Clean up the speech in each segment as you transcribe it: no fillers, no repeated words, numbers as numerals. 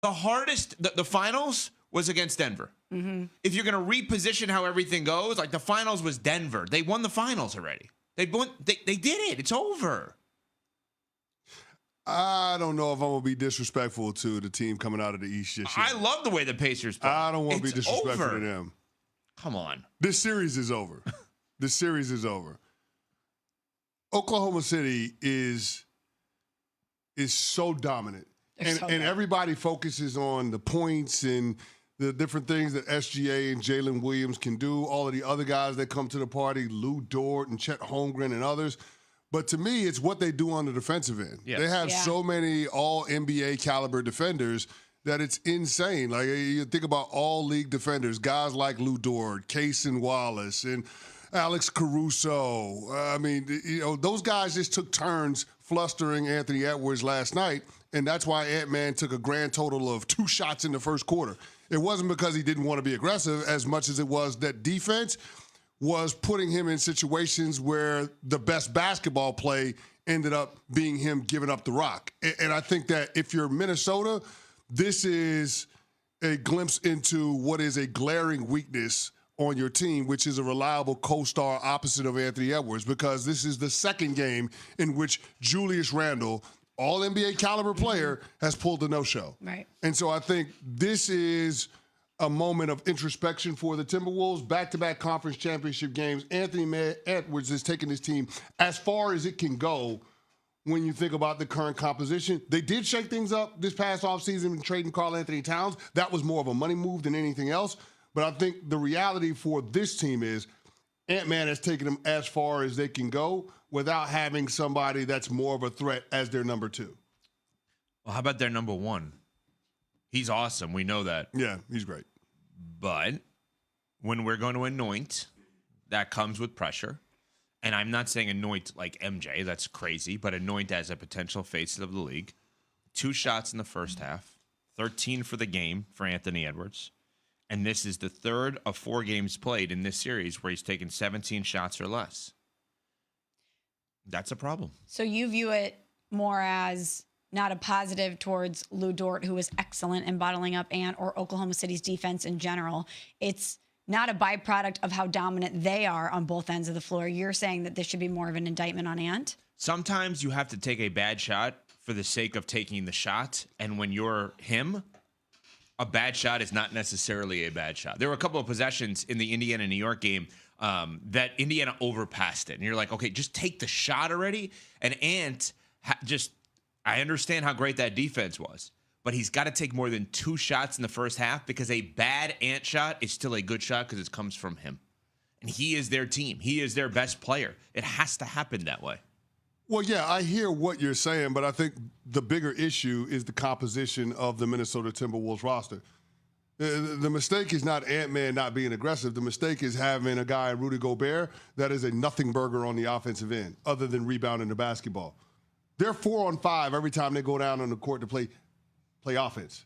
The hardest, the finals was against Denver. Mm-hmm. If you're going to reposition how everything goes, like the finals was Denver. They won the finals already. They did it. It's over. I don't know if I'm going to be disrespectful to the team coming out of the East this year. I love the way the Pacers play. I don't want to be disrespectful to them. Come on. This series is over. This series is over. Oklahoma City is so dominant. And everybody focuses on the points and the different things that SGA and Jalen Williams can do, all of the other guys that come to the party, Lou Dort and Chet Holmgren and others. But to me, it's what they do on the defensive end. Yes. They have so many all-NBA caliber defenders that it's insane. Like, you think about all-league defenders, guys like Lou Dort, Cason Wallace, and Alex Caruso. I mean, those guys just took turns flustering Anthony Edwards last night, and that's why Ant-Man took a grand total of 2 shots in the first quarter. It wasn't because he didn't want to be aggressive as much as it was that defense was putting him in situations where the best basketball play ended up being him giving up the rock. And I think that if you're Minnesota, this is a glimpse into what is a glaring weakness on your team, which is a reliable co-star opposite of Anthony Edwards, because this is the second game in which Julius Randle, all-NBA caliber player, has pulled a no-show. Right. And so I think this is a moment of introspection for the Timberwolves. Back-to-back conference championship games. Anthony Edwards has taken his team as far as it can go when you think about the current composition. They did shake things up this past offseason in trading Karl Anthony Towns. That was more of a money move than anything else. But I think the reality for this team is Ant-Man has taken them as far as they can go without having somebody that's more of a threat as their number 2. Well, how about their number 1? He's awesome. We know that. Yeah, he's great. But when we're going to anoint, that comes with pressure. And I'm not saying anoint like MJ. That's crazy. But anoint as a potential face of the league. 2 shots in the first half. 13 for the game for Anthony Edwards. And this is the 3rd of 4 games played in this series where he's taken 17 shots or less. That's a problem. So you view it more as not a positive towards Lou Dort, who was excellent in bottling up Ant, or Oklahoma City's defense in general. It's not a byproduct of how dominant they are on both ends of the floor. You're saying that this should be more of an indictment on Ant? Sometimes you have to take a bad shot for the sake of taking the shot. And when you're him, a bad shot is not necessarily a bad shot. There were a couple of possessions in the Indiana-New York game that Indiana overpassed it. And you're like, okay, just take the shot already. And Ant I understand how great that defense was, but he's got to take more than 2 shots in the first half, because a bad Ant shot is still a good shot because it comes from him. And he is their team. He is their best player. It has to happen that way. Well, yeah, I hear what you're saying, but I think the bigger issue is the composition of the Minnesota Timberwolves roster. The mistake is not Ant-Man not being aggressive. The mistake is having a guy, Rudy Gobert, that is a nothing burger on the offensive end, other than rebounding the basketball. They're 4-on-5 every time they go down on the court to play offense.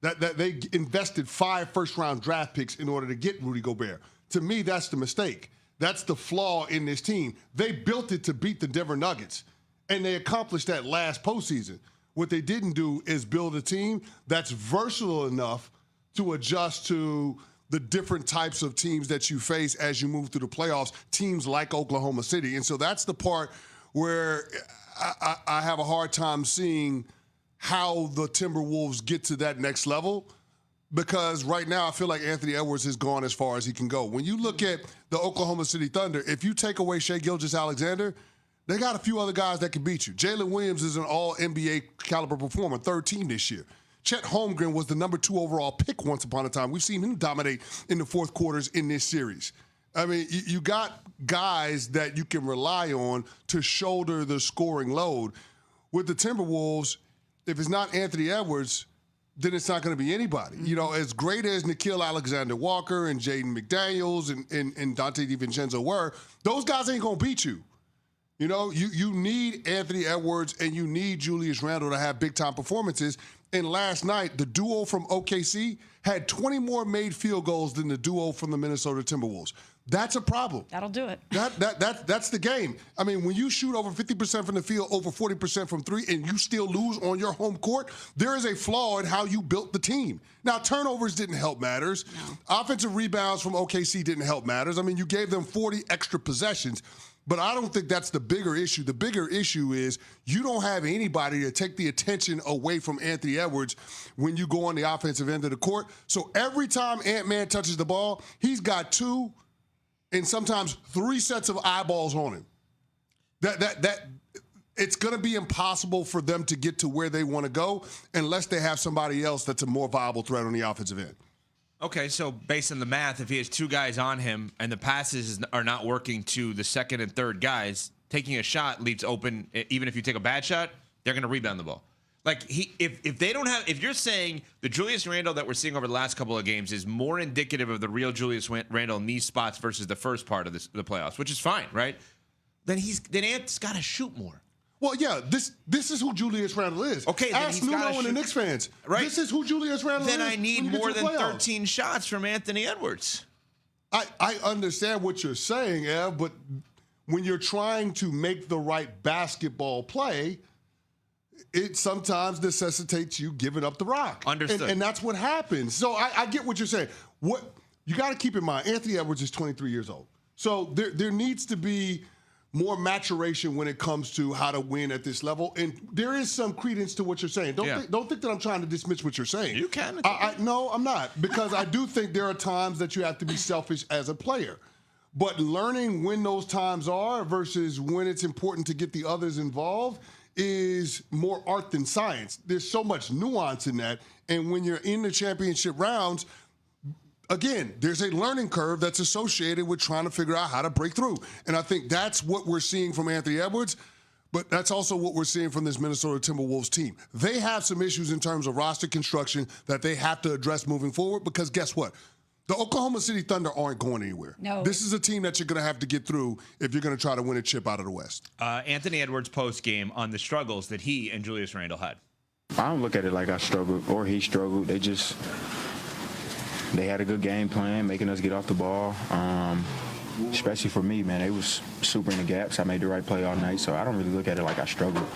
That they invested 5 first-round draft picks in order to get Rudy Gobert. To me, that's the mistake. That's the flaw in this team. They built it to beat the Denver Nuggets, and they accomplished that last postseason. What they didn't do is build a team that's versatile enough to adjust to the different types of teams that you face as you move through the playoffs, teams like Oklahoma City. And so that's the part where I have a hard time seeing how the Timberwolves get to that next level, because right now I feel like Anthony Edwards has gone as far as he can go. When you look at the Oklahoma City Thunder, if you take away Shai Gilgeous-Alexander, they got a few other guys that can beat you. Jalen Williams is an all-NBA caliber performer, 3rd team this year. Chet Holmgren was the number 2 overall pick once upon a time. We've seen him dominate in the 4th quarters in this series. I mean, you got guys that you can rely on to shoulder the scoring load. With the Timberwolves, if it's not Anthony Edwards, then it's not going to be anybody. You know, as great as Nickeil Alexander-Walker and Jaden McDaniels and Dante DiVincenzo were, those guys ain't going to beat you. You know, you need Anthony Edwards and you need Julius Randle to have big-time performances, And last night, the duo from OKC had 20 more made field goals than the duo from the Minnesota Timberwolves. That's a problem. That'll do it. That's the game. I mean, when you shoot over 50% from the field, over 40% from three, and you still lose on your home court, there is a flaw in how you built the team. Now, turnovers didn't help matters. No. Offensive rebounds from OKC didn't help matters. I mean, you gave them 40 extra possessions. But I don't think that's the bigger issue. The bigger issue is you don't have anybody to take the attention away from Anthony Edwards when you go on the offensive end of the court. So every time Ant-Man touches the ball, he's got 2 and sometimes 3 sets of eyeballs on him. That it's going to be impossible for them to get to where they want to go unless they have somebody else that's a more viable threat on the offensive end. Okay, so based on the math, if he has 2 guys on him and the passes are not working to the second and third guys, taking a shot leaves open. Even if you take a bad shot, they're going to rebound the ball. Like if they don't have, if you're saying the Julius Randle that we're seeing over the last couple of games is more indicative of the real Julius Randle in these spots versus the first part of the playoffs, which is fine, right? Then Ant's got to shoot more. Well, yeah, this is who Julius Randle is. Okay, then ask Nuno and the Knicks fans. Right. This is who Julius Randle is. Then I need more than 13 shots from Anthony Edwards. I understand what you're saying, Ev, but when you're trying to make the right basketball play, it sometimes necessitates you giving up the rock. Understood. And that's what happens. So I get what you're saying. What you got to keep in mind, Anthony Edwards is 23 years old. So there needs to be more maturation when it comes to how to win at this level. And there is some credence to what you're saying. Don't think that I'm trying to dismiss what you're saying. You can. No, I'm not. Because I do think there are times that you have to be selfish as a player. But learning when those times are versus when it's important to get the others involved is more art than science. There's so much nuance in that. And when you're in the championship rounds, again, there's a learning curve that's associated with trying to figure out how to break through. And I think that's what we're seeing from Anthony Edwards, but that's also what we're seeing from this Minnesota Timberwolves team. They have some issues in terms of roster construction that they have to address moving forward because guess what? The Oklahoma City Thunder aren't going anywhere. No. This is a team that you're going to have to get through if you're going to try to win a chip out of the West. Anthony Edwards post-game on the struggles that he and Julius Randle had. I don't look at it like I struggled or he struggled. They had a good game plan, making us get off the ball. Especially for me, man, they was super in the gaps. I made the right play all night, so I don't really look at it like I struggled.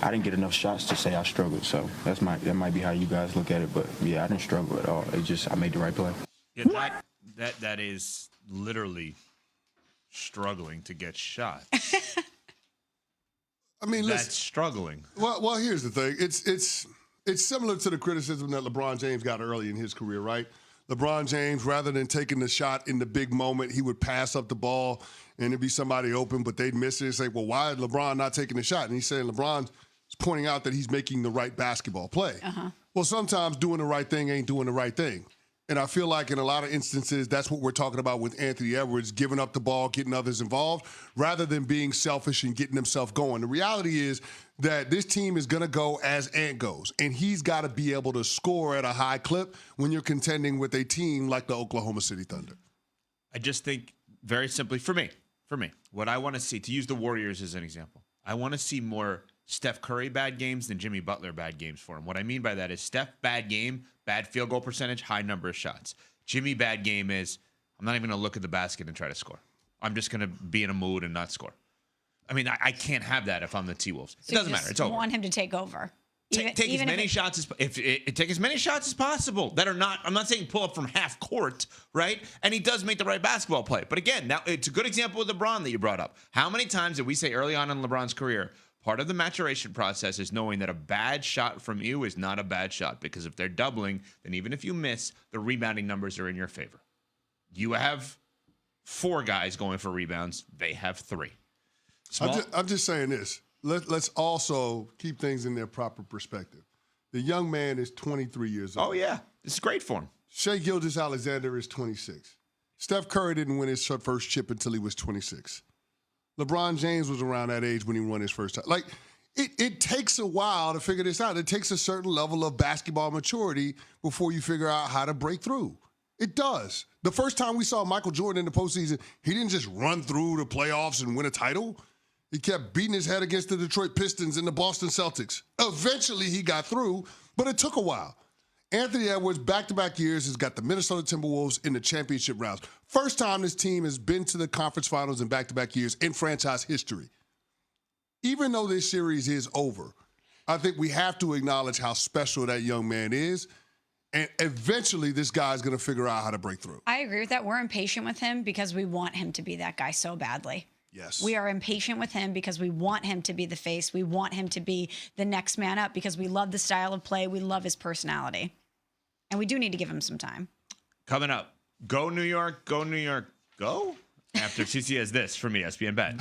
I didn't get enough shots to say I struggled, so that might be how you guys look at it. But yeah, I didn't struggle at all. I made the right play. Yeah, that is literally struggling to get shots. I mean, that's struggling. Well, here's the thing. It's similar to the criticism that LeBron James got early in his career, right? LeBron James, rather than taking the shot in the big moment, he would pass up the ball and there'd be somebody open, but they'd miss it and say, well, why is LeBron not taking the shot? And he's saying LeBron's pointing out that he's making the right basketball play. Uh-huh. Well, sometimes doing the right thing ain't doing the right thing. And I feel like in a lot of instances, that's what we're talking about with Anthony Edwards, giving up the ball, getting others involved, rather than being selfish and getting himself going. The reality is that this team is going to go as Ant goes, and he's got to be able to score at a high clip when you're contending with a team like the Oklahoma City Thunder. I just think, very simply, for me, what I want to see, to use the Warriors as an example, I want to see more Steph Curry bad games than Jimmy Butler bad games for him. What I mean by that is Steph bad game, bad field goal percentage, high number of shots. Jimmy bad game is I'm not even going to look at the basket and try to score. I'm just going to be in a mood and not score. I mean, I can't have that if I'm the T-Wolves. So it doesn't matter. It's over. You want him to take over. Take as many shots as possible that are not. I'm not saying pull up from half court, right? And he does make the right basketball play. But again, now it's a good example with LeBron that you brought up. How many times did we say early on in LeBron's career, part of the maturation process is knowing that a bad shot from you is not a bad shot, because if they're doubling, then even if you miss, the rebounding numbers are in your favor. You have 4 guys going for rebounds. They have 3. I'm just saying this. Let's also keep things in their proper perspective. The young man is 23 years old. Oh, yeah. It's great for him. Shai Gilgeous-Alexander is 26. Steph Curry didn't win his first chip until he was 26. LeBron James was around that age when he won his first time. Like, it takes a while to figure this out. It takes a certain level of basketball maturity before you figure out how to break through. It does. The first time we saw Michael Jordan in the postseason, he didn't just run through the playoffs and win a title. He kept beating his head against the Detroit Pistons and the Boston Celtics. Eventually, he got through, but it took a while. Anthony Edwards, back-to-back years, has got the Minnesota Timberwolves in the championship rounds. First time this team has been to the conference finals in back-to-back years in franchise history. Even though this series is over, I think we have to acknowledge how special that young man is. And eventually, this guy's going to figure out how to break through. I agree with that. We're impatient with him because we want him to be that guy so badly. Yes. We are impatient with him because we want him to be the face. We want him to be the next man up because we love the style of play. We love his personality. And we do need to give him some time. Coming up, go New York, go New York, go? After CC has this from ESPN Bet.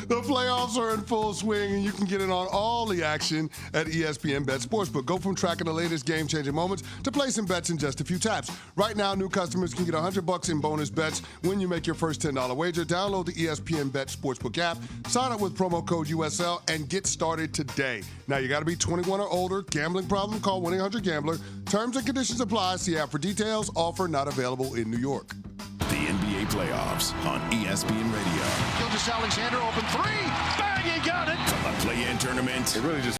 The playoffs are in full swing, and you can get in on all the action at ESPN Bet Sportsbook. Go from tracking the latest game-changing moments to placing bets in just a few taps. Right now, new customers can get $100 in bonus bets when you make your first $10 wager. Download the ESPN Bet Sportsbook app, sign up with promo code USL, and get started today. Now, you got to be 21 or older. Gambling problem? Call 1-800-GAMBLER. Terms and conditions apply. See app for details. Offer not available in New York. The NBA playoffs on ESPN Radio. Gilgeous Alexander, open three. Bang, he got it. From the play-in tournament. It really just